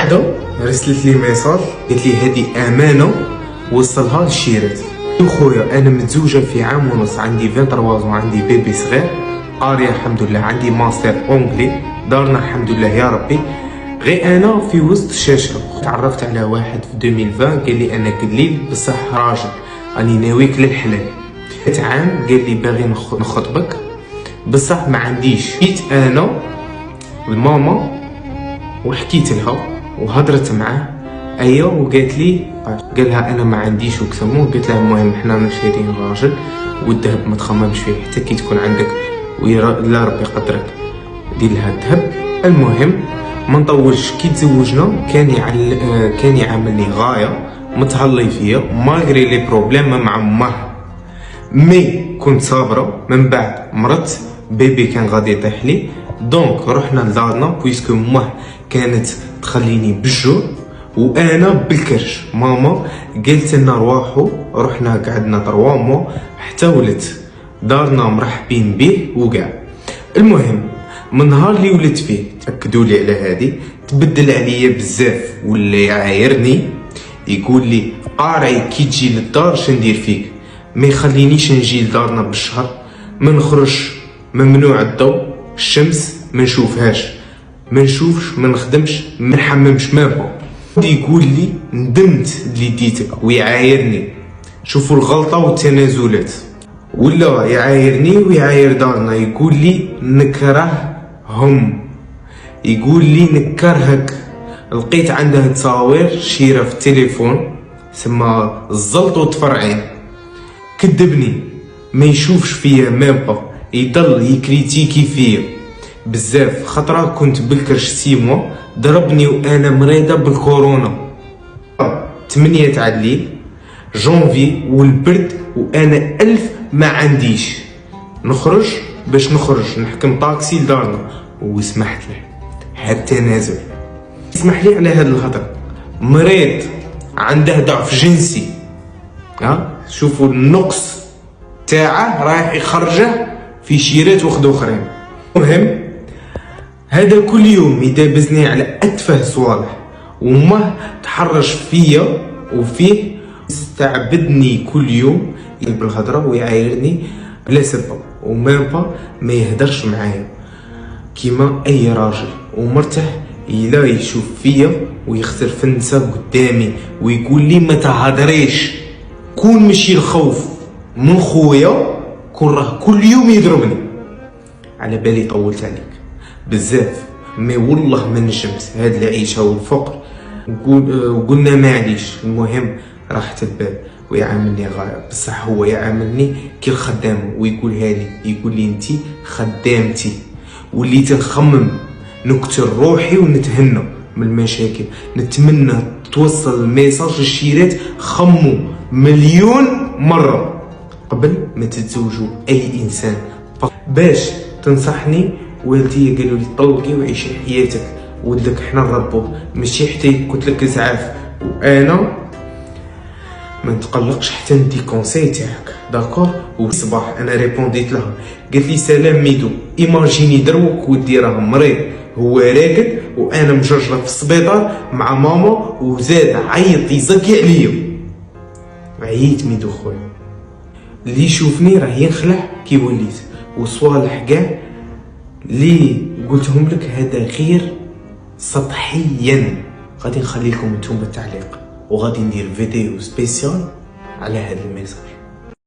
بعد رسلت لي ميساج قالت لي هذه امانه وصلها للشيرات. خويا انا متزوجه في عام ونص، عندي 23 وعندي بيبي صغير، قاريه الحمد لله، عندي ماستر اونجلي، دارنا الحمد لله يا ربي. غير انا في وسط الشاشه تعرفت على واحد في 2020 قال لي انا قليل بصح راجل، راني ناويك للحلال. عام قال لي باغي نخطبك بصح ما عنديش. جيت انا لماما وحكيت لها وهضرت معاه ايوه، وقالت لي قالها انا ما عنديش وكسمو. قلت لها المهم حنا شايرين راجل والذهب ما تخممش فيه حتى كي تكون عندك لا ربي قدرك دير لها الذهب. المهم ما نطولش، كي تزوجنا كان يعاملني غايه، متهلي فيا مالغري لي بروبليم مع امه، مي كنت صابره. من بعد مرت بيبي كان غادي يطيح لي، دونك رحنا لدارنا بويسكو امه كانت تخليني بالجوع وانا بالكرش. ماما قالت لنا روحوا، رحنا قعدنا 3 موا حتى ولدت، دارنا مرحبين به وكاع. المهم من نهار اللي ولدت فيه تاكدوا لي على هذه، تبدل عليا بزاف، واللي يعايرني يقول لي قارعي كي تجي للدار شندير فيك، ما يخلينيش نجي لدارنا بالشهر، ما نخرجش، ممنوع الضوء، الشمس ما نشوفهاش، ما نشوفش، ما نخدمش، ما نحممش ماء. يقول لي ندمت اللي ديتك ويعايرني. شوفوا الغلطه والتنازلات. ولا يعايرني ويعاير دارنا، يقول لي نكرههم، يقول لي نكرهك. لقيت عنده تصاوير شيره في التليفون سما الزلط وتفرعين. كذبني، ما يشوفش فيا مابا، يضل يكريتيكي فيا بزاف. خطره كنت بالكرش 6 موا، ضربني وانا مريضه بالكورونا. 8 تاع الليل جونفي والبرد وانا 1000 ما عنديش. نخرج باش نخرج نحكم طاكسي لدارنا وسمحت له حتى نازل. اسمح لي على هذا الهضره، مريض عنده ضعف جنسي. شوفوا النقص تاعه رايح يخرجه في شيرات وخد اخرين. المهم هذا كل يوم يدابزني على اتفه صوالح، وما تحرش فيا وفيه استعبدني كل يوم بالهضره ويعايرني بلا سبب، ومامبا ما يهدرش معايا كيما اي راجل. ومرته الا يشوف فيا ويختر في النساء قدامي ويقول لي ما تهضريش، كون مشي الخوف من خويا كون راه كل يوم يضربني. على بالي طولت عليك بزاف، مي والله ما نجمت هاد العيشه والفقر، وقلنا معليش. المهم راحت البال ويعاملني غاية، بصح هو يعاملني كي الخدام ويقولها لي، يقول لي انتي خدامتي. وليت نخمم نقتل روحي ونتهنى من المشاكل. نتمنى توصل الميساج للشيرات، خموا مليون مره قبل ما تتزوجوا اي انسان. باش تنصحني والدي قالوا لي طلقي وعيشي حياتك، ولدك حنا نربوه ماشي حتى قلت لك اسعاف. وانا ما نتقلقش حتى ندي كونساي تاعك داكور. والصباح انا ريبونديت لها قالت لي سلام ميدو، ايماجيني دروك ودي راه مريض، هو راقد وانا مجرجره في السبيطار مع ماما، وزاد عيط يزكي عليا. عييت ميدو خويا، اللي يشوفني راه ينخلع كي وليت، وصوالح كاع اللي قلتهم لك هذا غير سطحيا. غادي نخلي لكم نتوما التعليق، وغادي ندير فيديو سبيسيال على هذا الميساج.